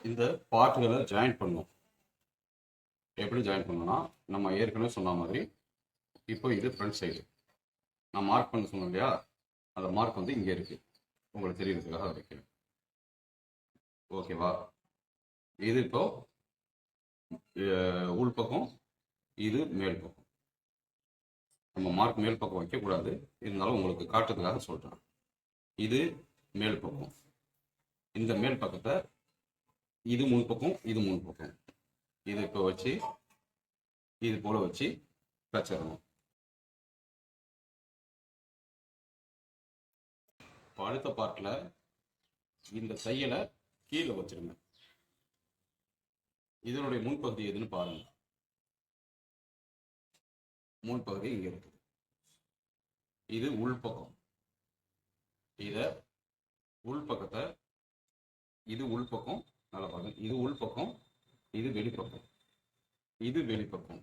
இந்த பார்ட்டுகளை ஜாயின் பண்ணும். எப்படி ஜாயின் பண்ணணும்னா, நம்ம ஏற்கனவே சொன்ன மாதிரி இப்போ இது ஃப்ரண்ட் சைடு. நான் மார்க் பண்ண சொன்னேன் இல்லையா, அந்த மார்க் வந்து இங்கே இருக்குது. உங்களுக்கு தெரியறதுக்காக வைக்கிறேன். ஓகேவா? இது இப்போ உள்பக்கம், இது மேல் பக்கம். நம்ம மார்க் மேல் பக்கம் வைக்கக்கூடாது, இருந்தாலும் உங்களுக்கு காட்டுறதுக்காக சொல்கிறேன். இது மேல் பக்கம். இந்த மேல் பக்கத்தை இது முன்பக்கம், இது முன்பக்கம். இது இப்போ வச்சு இது போல வச்சு தச்சிடணும். இப்போ அடுத்த பார்ட்டில் இந்த தையலை கீழே வச்சிருங்க. இதனுடைய முன்பகுதி எதுன்னு பாருங்க. முன்பகுதி இங்கே இருக்குது. இது உள்பக்கம். இதை உள்பக்கத்தை, இது உள்பக்கம், நல்லா பாருங்க. இது உள்பக்கம், இது வெளிப்பக்கம், இது வெளிப்பக்கம்,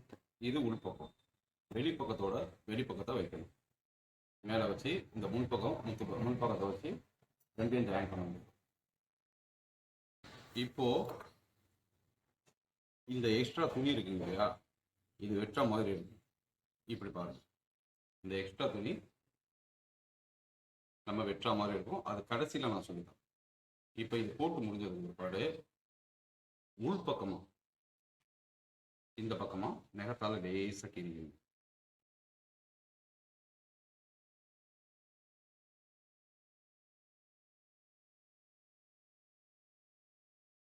இது உள்பக்கம். வெளிப்பக்கத்தோட வெளிப்பக்கத்தை வைக்கணும். மேலே வச்சு இந்த முன்பக்கம் முன்பக்கத்தை வச்சு ரெண்டையும் ஜாயின் பண்ண முடியும். இப்போ இந்த எக்ஸ்ட்ரா துணி இருக்குங்க இல்லையா, இது வெட்டுற மாதிரி இருக்கு. இப்படி பாருங்க, இந்த எக்ஸ்ட்ரா துணி நம்ம வெட்டுற மாதிரி இருக்கும். அது கடைசியில் நான் சொல்லித்தரேன். இப்போ இது போட்டு முடிஞ்சதுக்கு பிற்பாடு உள் பக்கமா இந்த பக்கமா நெகத்தால லேசாக கிழிக்கணும்.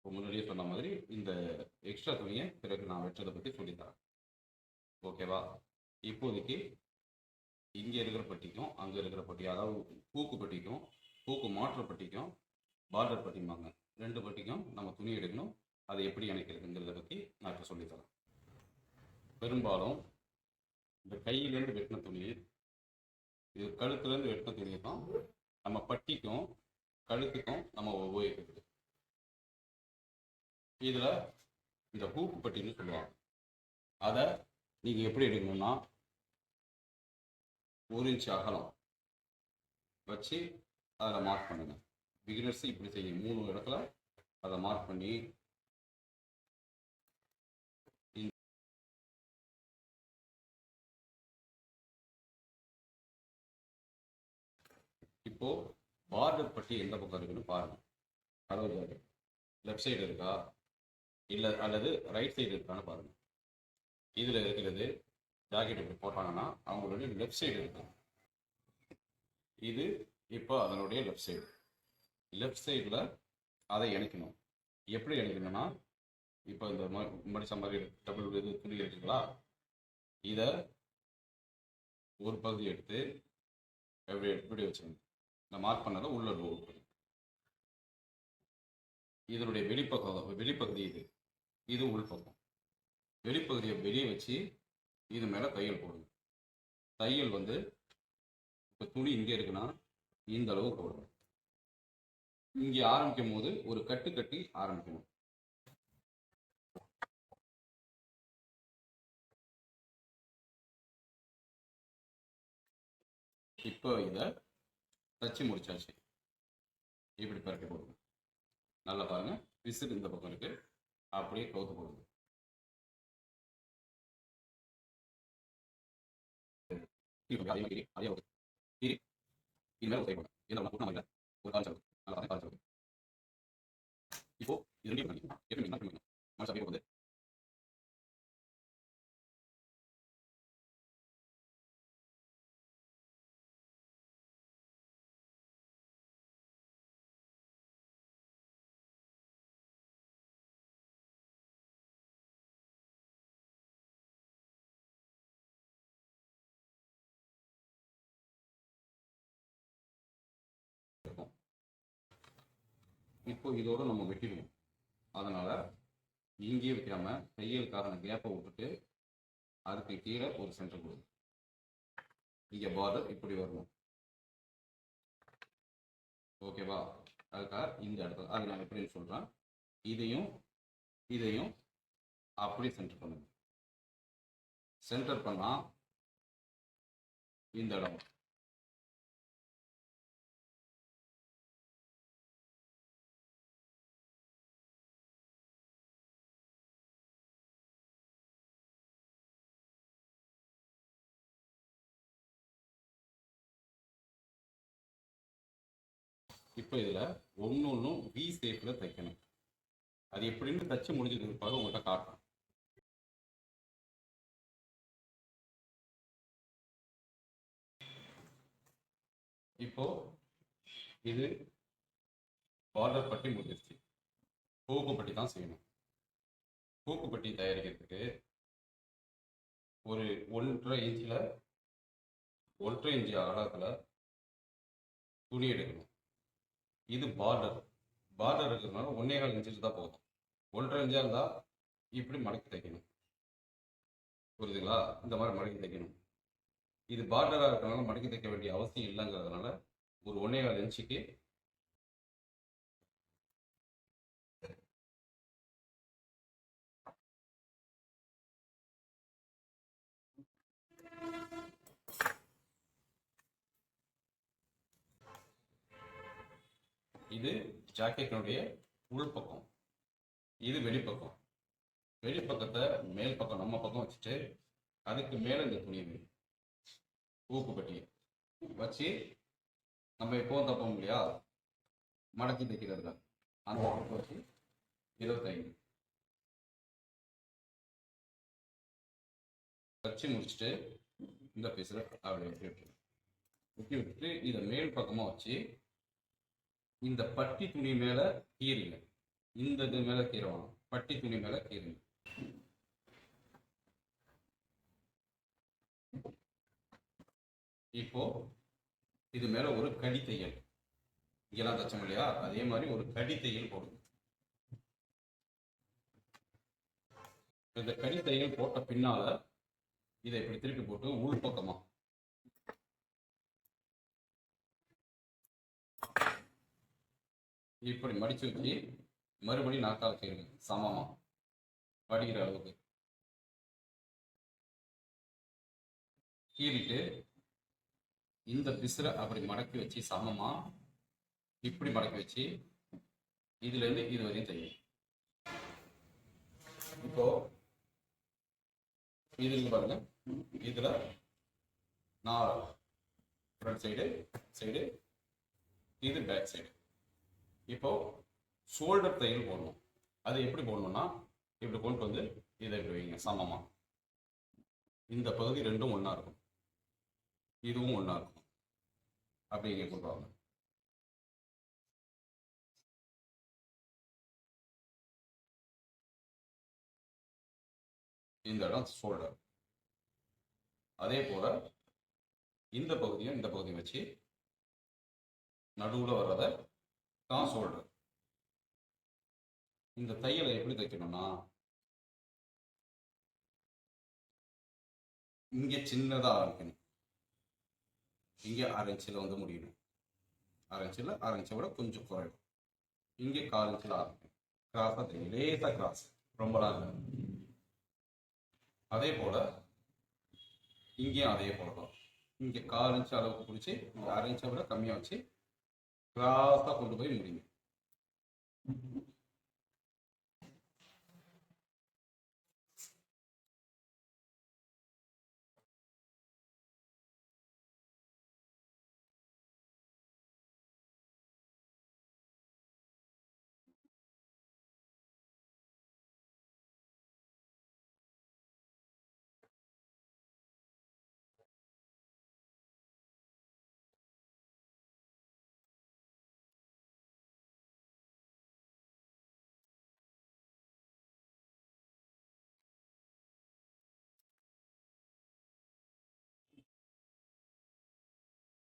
முன்னாடியே சொன்ன மாதிரி இந்த எக்ஸ்ட்ரா துணியை பிறகு நான் வெட்டுறதை பற்றி சொல்லித்தரேன். ஓகேவா? இப்போதைக்கு இங்கே இருக்கிற பட்டிக்கும் அங்கே இருக்கிற பட்டி, அதாவது பூக்கு பட்டிக்கும் பூக்கு மாற்ற பட்டிக்கும் பார்டர் பட்டிம்பாங்க, ரெண்டு பட்டிக்கும் நம்ம துணி எடுக்கணும். அதை எப்படி இணைக்கிறதுங்கிறத பற்றி நான் இப்போ சொல்லித்தரேன். பெரும்பாலும் இந்த கையிலேருந்து வெட்டின துணி, இது கழுத்துலேருந்து வெட்டின துணியை தான் நம்ம பட்டிக்கும் கழுத்துக்கும் நம்ம உபயோகிக்கிறது. இதில் இந்த ஹூக்கு பட்டின்னு சொல்லுவாங்க. அதை நீங்கள் எப்படி எடுக்கணும்னா, 1 இன்ச் அகலம் வச்சு அதில் மார்க் பண்ணுங்கள். பிகினர்ஸ் இப்படி செய்யும். 3 இடத்துல அதை மார்க் பண்ணி இப்போ பார்டர் பட்டி எந்த பக்கம் இருக்குன்னு பாருங்கள். அதாவது லெஃப்ட் சைடு இருக்கா இல்லை அல்லது ரைட் சைடு இருக்கான்னு பாருங்கள். இதில் இருக்கிறது ஜாக்கெட் இப்படி போட்டாங்கன்னா அவங்களுடைய லெஃப்ட் சைடு இருக்கு. இது இப்போ அதனுடைய லெஃப்ட் சைடு. லெஃப்ட் சைடில் அதை இணைக்கணும். எப்படி இணைக்கணும்னா, இப்போ இந்த மடிச்ச மாதிரி டபுள் இது துணி இருக்குங்களா, இதை ஒரு பகுதி எடுத்து எப்படி வச்சுக்கணும். இந்த மார்க் பண்ணதை உள்ள உட்பகுதி, இதனுடைய வெளிப்பகுதி இது, இது உள்பக்கம். வெளிப்பகுதியை வெளியே வச்சு இது மேலே தையல் போடுங்க. தையல் வந்து இப்போ துணி இங்கே இருக்குன்னா இந்த அளவு போடணும். இங்கே ஆரம்பிக்கும் போது ஒரு கட்டு கட்டி ஆரம்பிக்கணும். இப்போ இதை தச்சு முடிச்சாச்சு. இப்படி பறக்க போடுங்க. நல்லா பாருங்க, விசில் இந்த பக்கம் இருக்கு, அப்படியே கவுத்து போடுங்க. இப்போ இது வந்து இப்போ இதோட நம்ம வெட்டிடுவோம். அதனால இங்கேயே வைக்காம தையலுக்கான கேப்பை விட்டுட்டு அதுக்கு கீழே ஒரு சென்டர் கொடுங்க. இங்கே பார்டர் இப்படி வரணும். ஓகேவா? அதுக்காக இந்த இடத்துல அது நான் எப்படின்னு சொல்கிறேன். இதையும் இதையும் அப்படி சென்டர் பண்ணுங்க. சென்டர் பண்ணால் இந்த இடம் இப்போ இதில் ஒன்றும் வி ஷேப்பில் தைக்கணும். அது எப்படின்னு தச்சு முடிஞ்சதுக்கு பிற்பாடு உங்கள்கிட்ட காட்டுறேன். இப்போ இது பார்டர் பட்டி முடிஞ்சிருச்சு. பூக்கு பட்டி தான் செய்யணும். பூக்கு பட்டி தயாரிக்கிறதுக்கு ஒரு 1.5 இன்ச்சில் 1.5 இன்ச்சு அகலத்தில் துணி எடுக்கணும். இது பார்டர் இருக்கிறதுனால 1.25 இன்ச்சு தான் போதும். 1.5 இன்ச்சாக இருந்தால் இப்படி மடக்கி தைக்கணும். புரியுதுங்களா? இந்த மாதிரி மடக்கி தைக்கணும். இது பார்டராக இருக்கிறதுனால மடக்கி தைக்க வேண்டிய அவசியம் இல்லைங்கிறதுனால ஒரு 1.25 இன்ச்சுக்கு இது ஜாக்கெட்டினுடைய உள்பக்கம், இது வெளிப்பக்கம். வெளிப்பக்கத்தை மேல் பக்கம் நம்ம பக்கம் வச்சுட்டு அதுக்கு மேலே இந்த துணி ஊக்கு பட்டியை வச்சு நம்ம எப்போவும் தப்போம் இல்லையா, மடக்கி தைக்கிறதுல அந்த பக்கம் வச்சு 25 வச்சு முடிச்சுட்டு இந்த பீஸில் அப்படி வெட்டி விட்டுட்டு இதை மேல் பக்கமாக வச்சு இந்த பட்டி துணி மேலே கீறுங்க. இந்த இது மேலே கீறணும், பட்டி துணி மேலே கீறுங்க. இப்போ இது மேலே ஒரு கடி தையல், இங்கெல்லாம் தச்சோம் இல்லையா, அதே மாதிரி ஒரு கடி தையல் போடுங்க. இந்த கடி தையல் போட்ட பின்னால இதை இப்படி திருப்பி போட்டு உள் பக்கமா இப்படி மடிச்சு வச்சு மறுபடியும் நாக்கால் கீறுங்க. சமமா வடிகிற அளவுக்கு கீறிட்டு இந்த பிசுரை அப்படி மடக்கி வச்சு சமமா இப்படி மடக்கி வச்சு இதுல இருந்து இது வரையும் தையும். இப்போ இது பாருங்க, இதுல 4 ஃப்ரண்ட் சைடு இது பேக் சைடு. இப்போ ஷோல்டர் தையல் போடணும். அது எப்படி போடணும்னா இப்படி கொண்டு வந்து இதை இப்படி வைங்க சமமா. இந்த பகுதி ரெண்டும் ஒன்றா இருக்கும், இதுவும் ஒன்றா இருக்கும். அப்படி இங்கே கொண்டு வாங்க. இந்த இடம் ஷோல்டர். அதே போல இந்த பகுதியும் இந்த பகுதியும் வச்சு நடுவில் வர்றத தான் ஷோல்டர். இந்த தையலை எப்படி தைக்கணும்னா இங்கே சின்னதாக ஆரம்பிக்கணும். இங்கே 1/2 இன்ச்சில் வந்து முடியணும். 1/2 இன்ச்சில் 1/2 இன்ச்சை விட கொஞ்சம் குறையும். இங்கே 1/4 இன்ச்சில் ஆரம்பிக்கணும். கிராஸாக தெரியும், லேசாக கிராஸ், ரொம்பலாம் இல்லை. அதே போல் இங்கேயும் அதே போல தான். இங்கே 1/4 இன்ச்சு அளவுக்கு பிடிச்சி 1/2 இன்ச்சை விட கம்மியாக வச்சு கிராஸாக கொண்டு போய் முடிங்க.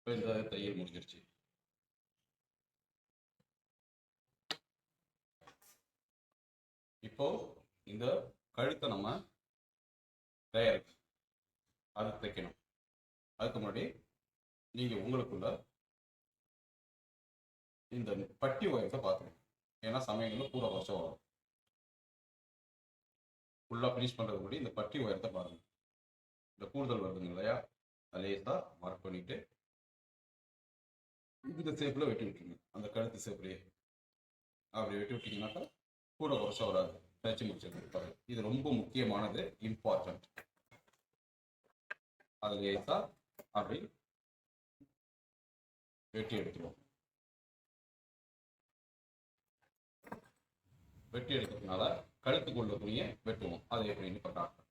இப்போ இந்த தையல் முடிஞ்சிருச்சு. இப்போ இந்த கழுத்தை நம்ம தயாரிச்சு அது தைக்கணும். அதுக்கு முன்னாடி நீங்க உங்களுக்குள்ள இந்த பட்டி உயரத்தை பார்த்துக்கணும். ஏன்னா சமயங்களில் கூட வருஷம் வரும். ஃபுல்லாக ஃபினிஷ் பண்ணுறதுக்கு முன்னாடி இந்த பட்டி உயரத்தை பாருங்க. இந்த கூடுதல் வருதுங்க இல்லையா, லேசாக மார்க் பண்ணிட்டு இந்த ஷேப்பில் வெட்டி விட்டுருங்க. அந்த கழுத்து ஷேப்லேயே அப்படி வெட்டி விட்டீங்கன்னாக்கா கூட வருஷம் வராது. தச்சு முடிச்சிருக்காரு. இது ரொம்ப முக்கியமானது, இம்பார்ட்டன்ட். அது லேசாக அப்படி வெட்டி எடுத்துருவோம். வெட்டி எடுக்கிறதுனால கழுத்துக்குள்ள துணியை வெட்டுவோம். அதை எப்படின்னு இப்போ காட்டுறேன்.